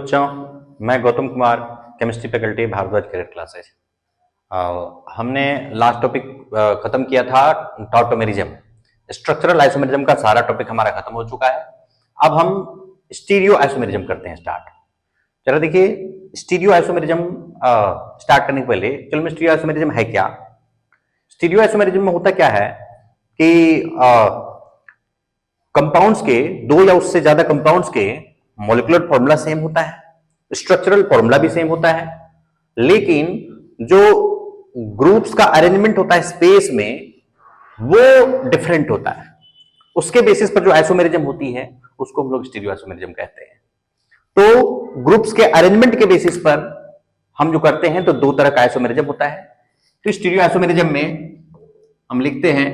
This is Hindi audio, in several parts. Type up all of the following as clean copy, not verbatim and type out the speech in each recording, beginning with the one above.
बच्चों, मैं Gautam Kumar, chemistry faculty, Bharadwaj cadet classes. हमने लास्ट टॉपिक खत्म किया था टॉटोमेरिज्म, स्ट्रक्चरल आइसोमेरिज्म का सारा टॉपिक हमारा खत्म हो चुका है। अब हम स्टीरियो आइसोमेरिज्म करते हैं स्टार्ट। चलो देखिए, स्टीरियो आइसोमेरिज्म स्टार्ट करने के पहले चलो मैं स्टीरियो आइसोमेरिज्म है क्या। स्टीरियो आइसोमेरिज्म में होता क्या है कि कंपाउंड्स के, दो या उससे ज्यादा कंपाउंड्स के मॉलिक्यूलर फॉर्मूला सेम होता है, स्ट्रक्चरल फॉर्मूला भी सेम होता है, लेकिन जो ग्रुप्स का अरेंजमेंट होता है स्पेस में वो डिफरेंट होता है। उसके बेसिस पर जो आइसोमेरिज्म होती है उसको हम लोग स्टीरियो आइसोमेरिज्म कहते हैं। तो ग्रुप्स के अरेंजमेंट के बेसिस पर हम जो करते हैं तो दो तरह का आइसोमेरिज्म होता है। तो स्टीरियो आइसोमेरिज्म में हम लिखते हैं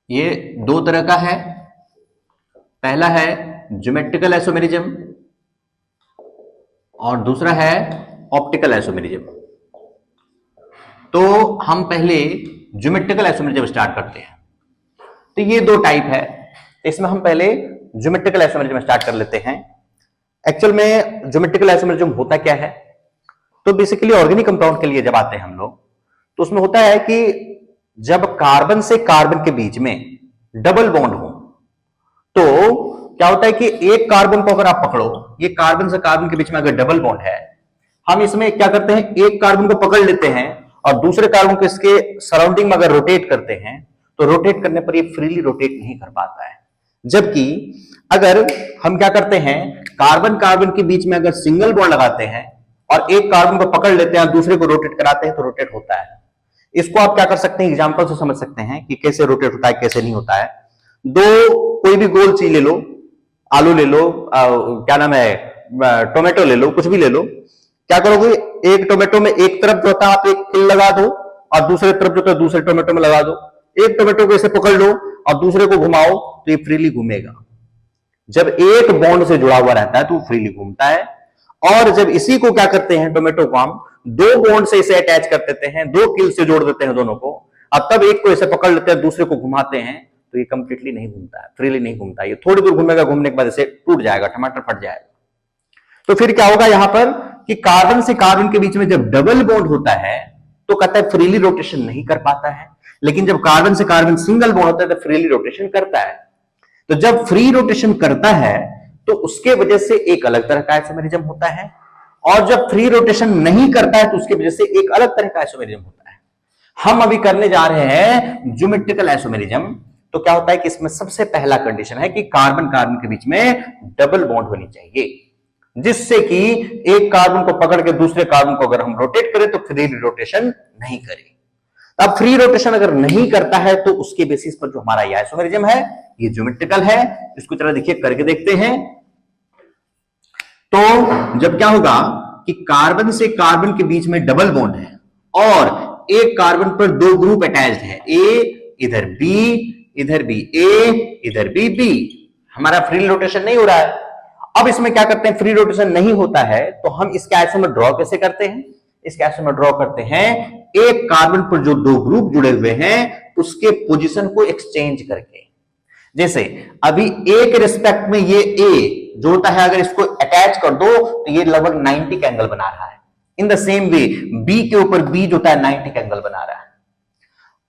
ये दो तरह का है। पहला है ज्योमेट्रिकल आइसोमेरिज्म और दूसरा है ऑप्टिकल आइसोमेरिज्म। तो हम पहले ज्योमेट्रिकल आइसोमेरिज्म स्टार्ट करते हैं। तो ये दो टाइप है, इसमें हम पहले ज्योमेट्रिकल आइसोमेरिज्म स्टार्ट कर लेते हैं। एक्चुअल में ज्योमेट्रिकल आइसोमेरिज्म होता क्या है, तो बेसिकली ऑर्गेनिक कंपाउंड के लिए जब आते हैं हम लोग, तो उसमें होता है कि जब कार्बन से कार्बन के बीच में डबल बॉन्ड हो, तो क्या होता है कि एक कार्बन को अगर आप पकड़ो, ये कार्बन से कार्बन के बीच में अगर डबल बॉन्ड है, हम इसमें क्या करते हैं, एक कार्बन को पकड़ लेते हैं और दूसरे कार्बन को इसके सराउंडिंग में अगर रोटेट करते हैं, तो रोटेट करने पर ये फ्रीली रोटेट नहीं कर पाता है। जबकि अगर हम क्या करते हैं, कार्बन कार्बन के बीच में अगर सिंगल बॉन्ड लगाते हैं और एक कार्बन को पकड़ लेते हैं और दूसरे को रोटेट कराते हैं, तो रोटेट होता है। इसको आप क्या कर सकते हैं, एग्जांपल से समझ सकते हैं कि कैसे रोटेट होता है, कैसे नहीं होता है। दो कोई भी गोल चीज ले लो, आलू ले लो, क्या नाम है, टोमेटो ले लो, कुछ भी ले लो। क्या करोगे, एक टोमेटो में एक तरफ जो होता है आप एक किल लगा दो और दूसरे तरफ जो होता है दूसरे टोमेटो में लगा दो। एक टोमेटो को ऐसे पकड़ लो और दूसरे को घुमाओ तो ये फ्रीली घूमेगा। जब एक बॉन्ड से जुड़ा हुआ रहता है तो फ्रीली घूमता है। और जब इसी को क्या करते हैं, टोमेटो को हम दो बॉन्ड से इसे अटैच कर देते हैं, दो किल से जोड़ देते हैं दोनों को, अब तब एक को ऐसे पकड़ लेते हैं, दूसरे को घुमाते हैं, तो ये कंप्लीटली नहीं घूमता है, फ्रीली नहीं घूमता। ये थोड़ी दूर घूमेगा, घूमने के बाद इसे टूट जाएगा, टमाटर फट जाएगा। तो फिर क्या होगा यहां पर कि कार्बन से कार्बन के बीच में जब डबल बॉन्ड होता है तो कहता है फ्रीली रोटेशन नहीं कर पाता है, लेकिन जब कार्बन से कार्बन सिंगल बॉन्ड होता है तो फ्रीली रोटेशन करता है। तो जब फ्री रोटेशन करता है तो उसके वजह से एक अलग तरह का आइसोमेरिज्म होता है, और जब फ्री रोटेशन नहीं करता है तो उसकी वजह से एक अलग तरह का आइसोमेरिज्म होता है। हम अभी करने जा रहे हैं ज्योमेट्रिकल आइसोमेरिज्म। तो क्या होता है कि इसमें सबसे पहला कंडीशन है कि कार्बन कार्बन के बीच में डबल बॉन्ड होनी चाहिए, जिससे कि एक कार्बन को पकड़ के दूसरे कार्बन को अगर हम रोटेट करें तो फ्री रोटेशन नहीं करे। अब फ्री रोटेशन अगर नहीं करता है तो उसके बेसिस पर जो हमारा ये आइसोमेरिज्म है ये ज्योमेट्रिकल है। इसको चलो देखिए करके देखते हैं। तो जब क्या होगा कि कार्बन से कार्बन के बीच में डबल बॉन्ड है और एक कार्बन पर दो ग्रुप अटैच्ड है, ए इधर बी, इधर भी ए, इधर भी बी, हमारा फ्री रोटेशन नहीं हो रहा है। अब इसमें क्या करते हैं, फ्री रोटेशन नहीं होता है तो हम इसके आइसोमर ड्रॉ कैसे करते हैं, इसके आइसोमर ड्रॉ करते हैं एक कार्बन पर जो दो ग्रुप जुड़े हुए हैं उसके पोजीशन को एक्सचेंज करके। जैसे अभी ए के रिस्पेक्ट में ये ए जो होता है, अगर इसको अटैच कर दो तो ये लगभग 90 का एंगल बना रहा है। In the same way B के ऊपर बी जो होता है 90 का एंगल बना रहा है।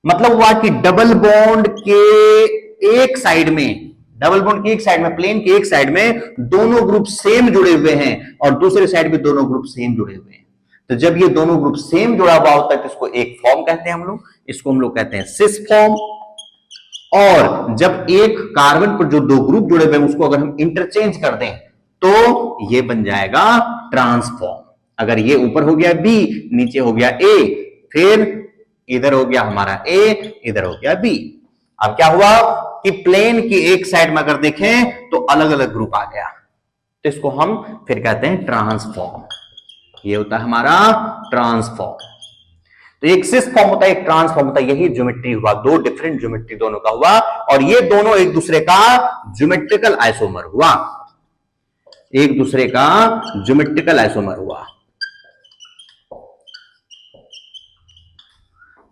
मतलब हुआ कि डबल बॉन्ड के एक साइड में, डबल बॉन्ड की एक साइड में, प्लेन की एक साइड में दोनों ग्रुप सेम जुड़े हुए हैं और दूसरे साइड में दोनों ग्रुप सेम जुड़े हुए हैं। तो जब ये दोनों ग्रुप सेम जुड़ा हुआ होता है तो इसको एक फॉर्म कहते हैं हम लोग, इसको हम लोग कहते हैं सिस फॉर्म। और जब एक कार्बन पर जो दो ग्रुप जुड़े हुए हैं उसको अगर हम इंटरचेंज कर दें तो ये बन जाएगा ट्रांसफॉर्म। अगर ये ऊपर हो गया बी, नीचे हो गया ए, फिर इधर हो गया हमारा ए, इधर हो गया बी। अब क्या हुआ कि प्लेन की एक साइड में अगर देखें तो अलग अलग ग्रुप आ गया, तो इसको हम फिर कहते हैं ट्रांसफॉर्म। ये होता है हमारा ट्रांसफॉर्म। तो एक सिस फॉर्म होता है, एक ट्रांसफॉर्म होता है। यही ज्योमेट्री हुआ, दो डिफरेंट ज्योमेट्री दोनों का हुआ और ये दोनों एक दूसरे का ज्योमेट्रिकल आइसोमर हुआ, एक दूसरे का ज्योमेट्रिकल आइसोमर हुआ।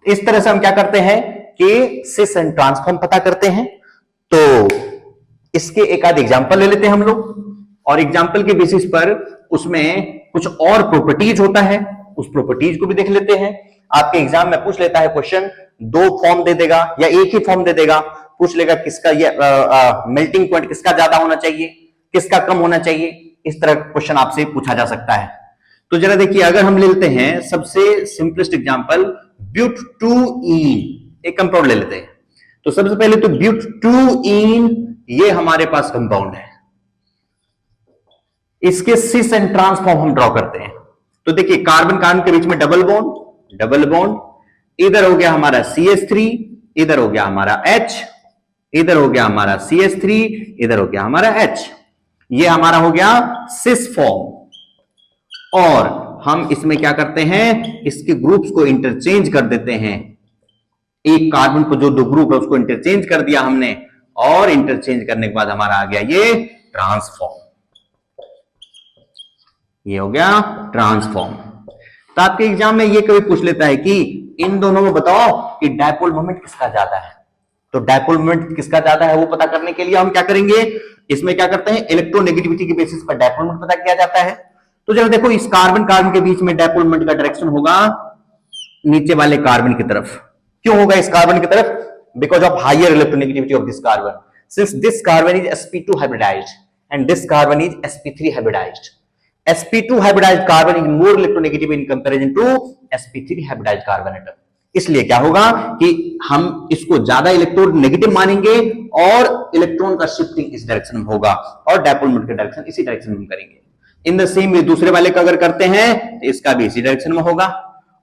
इस तरह से हम क्या करते हैं कि सिस एंड ट्रांसफॉर्म पता करते हैं। तो इसके एक आध एग्जांपल ले लेते हैं हम लोग। और एग्जाम्पल के बेसिस पर उसमें कुछ और प्रॉपर्टीज होता है, उस प्रॉपर्टीज को भी देख लेते हैं। आपके एग्जाम में पूछ लेता है क्वेश्चन, दो फॉर्म दे देगा या एक ही फॉर्म दे देगा, पूछ लेगा किसका ये मेल्टिंग पॉइंट किसका ज्यादा होना चाहिए, किसका कम होना चाहिए, इस तरह क्वेश्चन आपसे पूछा जा सकता है। तो जरा देखिए, अगर हम लेते हैं सबसे सिंपलेस्ट एग्जांपल ब्यूटूइन, एक कंपाउंड ले लेते हैं। तो सबसे पहले तो ब्यूटूइन ये हमारे पास कंपाउंड है, इसके सिस एंड ट्रांस फॉर्म हम ड्रॉ करते हैं। तो देखिए कार्बन कार्बन के बीच में डबल बॉन्ड, इधर हो गया हमारा CH3, इधर हो गया हमारा H, इधर हो गया हमारा CH3, इधर हो गया हमारा H, ये हमारा हो गया सिस फॉर्म। और हम इसमें क्या करते हैं, इसके ग्रुप्स को इंटरचेंज कर देते हैं। एक कार्बन को जो दो ग्रुप है उसको इंटरचेंज कर दिया हमने, और इंटरचेंज करने के बाद हमारा आ गया ये ट्रांसफॉर्म, ये हो गया ट्रांसफॉर्म। तो आपके एग्जाम में ये कभी पूछ लेता है कि इन दोनों में बताओ कि डायपोल मोमेंट किसका ज्यादा है। तो डायपोल मोमेंट किसका ज्यादा है वो पता करने के लिए हम क्या करेंगे, इसमें क्या करते हैं, इलेक्ट्रोनेगेटिविटी के बेसिस पर डायपोल मोमेंट पता किया जाता है। तो जरा देखो, इस कार्बन कार्बन के बीच में डायपोल मोमेंट का डायरेक्शन होगा नीचे वाले कार्बन की तरफ। क्यों होगा इस कार्बन की तरफ? Because of higher electronegativity of this carbon, since this carbon is sp2 hybridized and this carbon is sp3 hybridized. sp2 hybridized carbon is more electronegative in comparison to sp3 hybridized carbon atom. इसलिए क्या होगा कि हम इसको ज्यादा इलेक्ट्रॉन नेगेटिव मानेंगे और इलेक्ट्रॉन का शिफ्टिंग इस डायरेक्शन में होगा और डायपोल मोमेंट का डायरेक्शन इसी डायरेक्शन में करेंगे। इन द सेम वे दूसरे वाले का अगर करते हैं तो इसका भी इसी डायरेक्शन में होगा,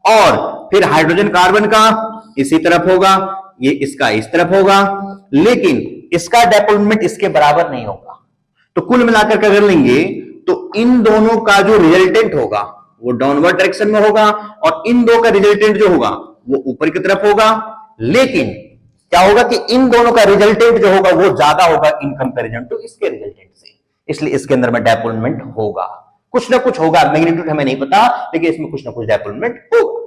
और फिर हाइड्रोजन कार्बन का इसी तरफ होगा, ये इसका इस तरफ होगा, लेकिन इसका डायपोल मोमेंट इसके बराबर नहीं होगा। तो कुल मिलाकर के अगर लेंगे तो इन दोनों का जो रिजल्टेंट होगा वो डाउनवर्ड डायरेक्शन में होगा, और इन दो का रिजल्टेंट जो होगा वो ऊपर की तरफ होगा। लेकिन क्या होगा कि इन दोनों का रिजल्टेंट जो होगा वो ज्यादा होगा इन कंपैरिजन टू इसके रिजल्टेंट से, इसलिए इसके अंदर में डायपोल मोमेंट होगा, कुछ ना कुछ होगा। मैग्नीट्यूड हमें नहीं पता, लेकिन इसमें कुछ ना कुछ डायपोल मोमेंट होगा।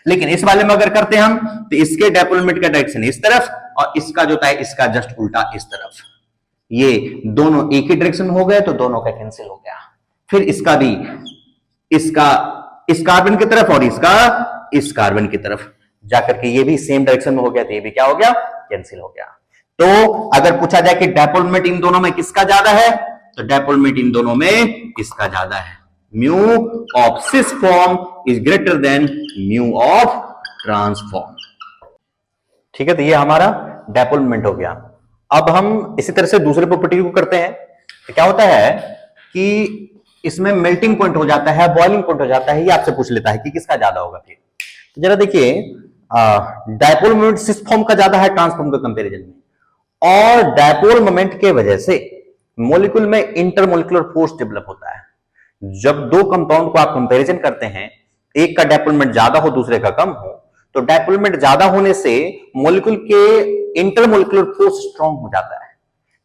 लेकिन इस वाले में अगर करते हैं हम तो इसके डायपोल मोमेंट का डायरेक्शन इस तरफ और इसका जो है इसका जस्ट उल्टा इस तरफ। ये दोनों एक ही डायरेक्शन में हो गए तो दोनों का कैंसिल हो गया। फिर इसका भी इसका इस कार्बन की तरफ और इसका इस कार्बन की तरफ जाकर के ये भी सेम डायरेक्शन में हो गया, तो ये भी क्या हो गया, कैंसिल हो गया। तो अगर पूछा जाए कि डायपोल मोमेंट इन दोनों में किसका ज्यादा है, तो डायपोल मोमेंट इन दोनों में इसका ज्यादा है। Mu of cis form is greater than mu of trans form. ठीक है, तो ये हमारा डायपोल मोमेंट हो गया। अब हम इसी तरह से दूसरे प्रॉपर्टी को करते हैं। तो क्या होता है कि इसमें मेल्टिंग पॉइंट हो जाता है, बॉइलिंग पॉइंट हो जाता है, ये आपसे पूछ लेता है कि किसका ज्यादा होगा। फिर तो जरा देखिए, डायपोल मोमेंट सिस फॉर्म का ज्यादा है ट्रांसफॉर्म के कंपैरिजन में, और डायपोल मोमेंट के वजह से मॉलिक्यूल में इंटरमॉलिक्यूलर फोर्स डेवलप होता है। जब दो कंपाउंड को आप कंपैरिजन करते हैं, एक का डायपोल मोमेंट ज्यादा हो दूसरे का कम हो, तो डायपोल मोमेंट ज्यादा होने से मॉलिक्यूल के इंटरमॉलिक्यूलर फोर्स स्ट्रांग हो जाता है।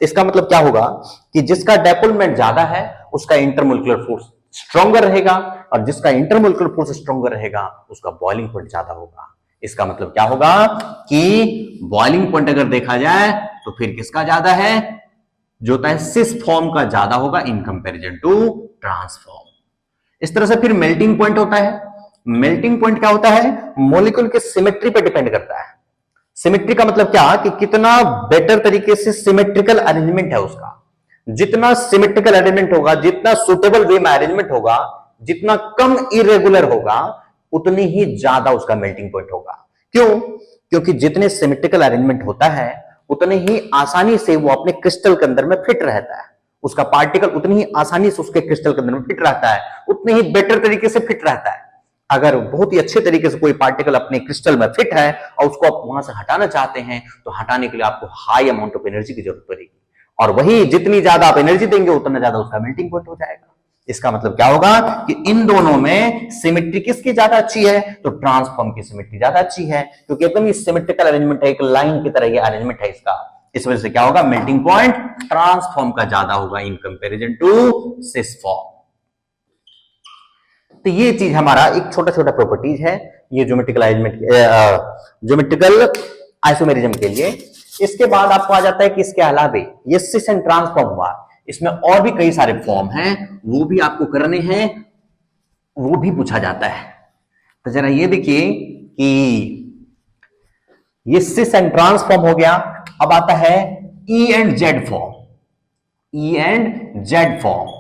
इसका मतलब क्या होगा कि जिसका डायपोल मोमेंट ज्यादा है उसका इंटरमॉलिक्यूलर फोर्स स्ट्रॉन्गर रहेगा, और जिसका इंटरमॉलिक्यूलर फोर्स स्ट्रॉन्गर रहेगा उसका बॉइलिंग पॉइंट ज्यादा होगा। इसका मतलब क्या होगा कि बॉइलिंग पॉइंट अगर देखा जाए तो फिर किसका ज्यादा है, जो होता है सिस फॉर्म का ज्यादा होगा इन कंपैरिजन टू ट्रांसफॉर्म। इस तरह से फिर मेल्टिंग पॉइंट होता है। मेल्टिंग पॉइंट क्या होता है, मॉलिक्यूल के सिमेट्री पर डिपेंड करता है। सिमेट्री का मतलब क्या कि कितना बेटर तरीके से सिमेट्रिकल अरेंजमेंट है उसका। जितना सिमेट्रिकल अरेंजमेंट होगा, जितना सुटेबल वे में अरेंजमेंट होगा, जितना कम इरेगुलर होगा, उतनी ही ज्यादा उसका मेल्टिंग पॉइंट होगा। क्यों? क्योंकि जितने सिमेट्रिकल अरेंजमेंट होता है उतने ही आसानी से वो अपने क्रिस्टल के अंदर में फिट रहता है। उसका पार्टिकल उतनी ही आसानी से उसके क्रिस्टल के अंदर में फिट रहता है, उतने ही बेटर तरीके से फिट रहता है। अगर बहुत ही अच्छे तरीके से कोई पार्टिकल अपने क्रिस्टल में फिट है और उसको आप वहां से हटाना चाहते हैं, तो हटाने के लिए आपको हाई अमाउंट ऑफ एनर्जी की जरूरत पड़ेगी, और वही जितनी ज्यादा आप एनर्जी देंगे उतना ज्यादा उसका मेल्टिंग पॉइंट हो जाएगा। इसका मतलब क्या होगा कि इन दोनों में सिमेट्री किसकी ज्यादा अच्छी है, तो ट्रांसफॉर्म की सिमेट्री ज्यादा अच्छी है, क्योंकि एकदम सिमेट्रिकल अरेंजमेंट है, एक लाइन की तरह ये अरेंजमेंट है इसका। इस वजह से क्या होगा, मेल्टिंग पॉइंट ट्रांसफॉर्म का ज्यादा होगा in comparison to cis form. तो ये चीज हमारा एक छोटा छोटा प्रॉपर्टीज है ये ज्योमेट्रिकल अरेंजमेंट, ज्योमेट्रिकल आइसोमेरिज्म के लिए। इसके बाद आपको आ जाता है कि इसके अलावे ये सिस एंड ट्रांसफॉर्म हुआ, इसमें और भी कई सारे फॉर्म हैं, वो भी आपको करने हैं, वो भी पूछा जाता है। तो जरा ये देखिए कि ये सिस एंड ट्रांस फॉर्म हो गया। अब आता है E and Z form. E and Z form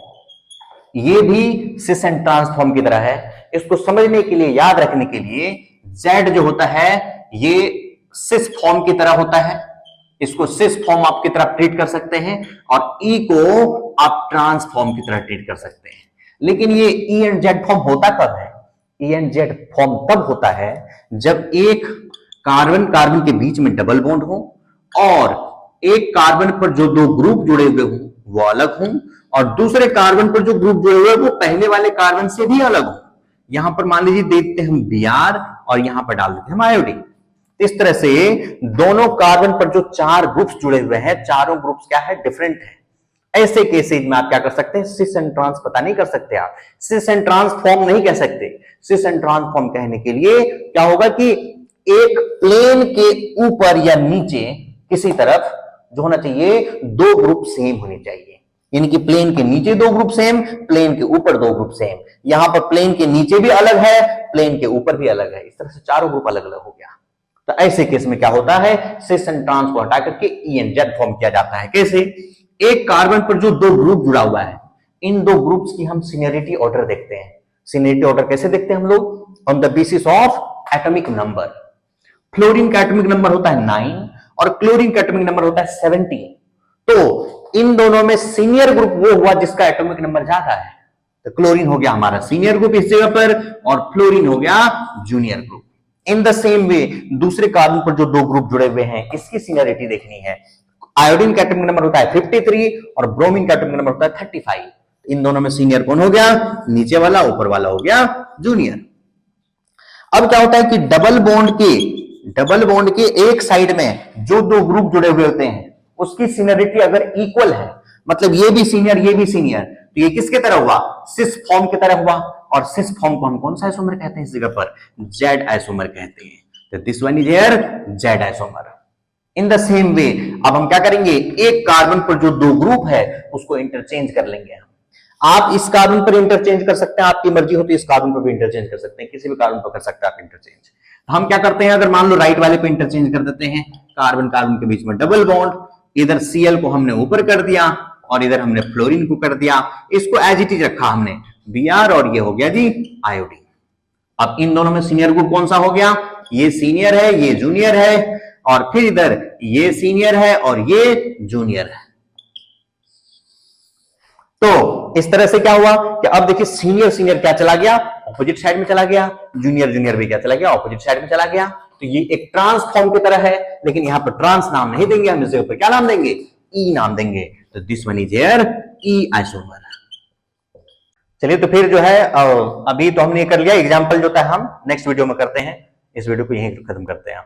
ये भी सिस एंड ट्रांस फॉर्म की तरह है। इसको समझने के लिए, याद रखने के लिए, जेड जो होता है ये सिस फॉर्म की तरह होता है, इसको सिस फॉर्म आपकी तरह ट्रीट कर सकते हैं, और ई को आप ट्रांस फॉर्म की तरह ट्रीट कर सकते हैं। लेकिन ये ई एंड जेड फॉर्म होता कब है? ई एंड जेड फॉर्म तब होता है जब एक कार्बन कार्बन के बीच में डबल बॉन्ड हो और एक कार्बन पर जो दो ग्रुप जुड़े हुए हों वो अलग हों, और दूसरे कार्बन पर जो ग्रुप जुड़े हुए वो पहले वाले कार्बन से भी अलग हो। यहां पर मान लीजिए देते हैं हम Br और यहां पर डाल देते हैं हम आयोडीन। इस तरह से दोनों कार्बन पर जो चार ग्रुप्स जुड़े हुए हैं, चारों ग्रुप्स क्या है? डिफरेंट है। ऐसे केसेज में आप क्या कर सकते हैं? सिस एंड ट्रांस पता नहीं कर सकते, आप सिस एंड ट्रांस फॉर्म नहीं कह सकते। सिस एंड ट्रांस फॉर्म कहने के लिए क्या होगा कि एक प्लेन के ऊपर या नीचे किसी तरफ जो होना चाहिए, दो ग्रुप सेम होने चाहिए। यानी कि प्लेन के नीचे दो ग्रुप सेम, प्लेन के ऊपर दो ग्रुप सेम। यहां पर प्लेन के नीचे भी अलग है, प्लेन के ऊपर भी अलग है। इस तरह से चारों ग्रुप अलग अलग हो गया। तो ऐसे केस में क्या होता है? सिस एंड ट्रांस को हटा करके ई एंड जेड फॉर्म किया जाता है। कैसे? एक कार्बन पर जो दो ग्रुप जुड़ा हुआ है, इन दो ग्रुप्स की हम सीनियरिटी ऑर्डर देखते हैं। सीनियरिटी ऑर्डर कैसे देखते हैं हम लोग? On the basis of atomic number. Fluorine का एटॉमिक नंबर होता है 9 और क्लोरीन का एटॉमिक नंबर होता है 17। तो इन दोनों में सीनियर ग्रुप वो हुआ जिसका एटॉमिक नंबर ज्यादा है। तो क्लोरीन हो गया हमारा सीनियर ग्रुप इस जगह पर, और फ्लोरीन हो गया junior group. In the same वे दूसरे कार्बन पर जो दो ग्रुप जुड़े हुए हैं, इसकी सीनियरिटी देखनी है। आयोडीन का एटॉमिक नंबर होता है 53 और ब्रोमीन का एटॉमिक नंबर होता है 35। इन दोनों में सीनियर कौन हो गया? नीचे वाला, ऊपर वाला हो गया जूनियर। अब क्या होता है कि डबल बॉन्ड के एक साइड में जो दो ग्रुप जुड़े हुए होते हैं उसकी सीनियरिटी अगर इक्वल है, मतलब ये भी सीनियर ये भी सीनियर, तो ये किसके तरह हुआ? सिस फॉर्म की तरह हुआ। और सिस फॉर्म को हम कौन सा आइसोमर कहते हैं? इस जगह पर जेड आइसोमर कहते हैं। तो this one is here Z isomer. In the same वे अब हम क्या करेंगे? एक कार्बन पर जो दो ग्रुप है उसको इंटरचेंज कर लेंगे हम। आप इस कार्बन पर इंटरचेंज कर सकते हैं, आपकी मर्जी हो तो इस कार्बन पर भी इंटरचेंज कर सकते हैं, किसी भी कार्बन पर कर सकते हैं आप इंटरचेंज। हम क्या करते हैं? अगर मान लो राइट वाले पे इंटरचेंज कर देते हैं, कार्बन कार्बन के बीच में डबल बॉन्ड, इधर Cl को हमने ऊपर कर दिया और इधर हमने फ्लोरीन को कर दिया, इसको एज इट इज रखा हमने Br, और ये हो गया जी आयोडीन। अब इन दोनों में सीनियर ग्रुप कौन सा हो गया? ये सीनियर है, ये जूनियर है, और फिर इधर ये सीनियर है और ये जूनियर है। तो इस तरह से क्या हुआ कि अब देखिए सीनियर सीनियर क्या चला गया? ऑपोजिट साइड में चला गया। जूनियर जूनियर भी क्या चला गया? ऑपोजिट साइड में चला गया। तो ये एक ट्रांस फॉर्म की तरह है, लेकिन यहां पर ट्रांस नाम नहीं देंगे हम, इसके ऊपर क्या नाम देंगे? ई नाम देंगे। तो this one is here E isomer. चलिए तो फिर जो है अभी तो हमने कर लिया एग्जांपल जो था हम नेक्स्ट वीडियो में करते हैं। इस वीडियो को यहीं खत्म करते हैं।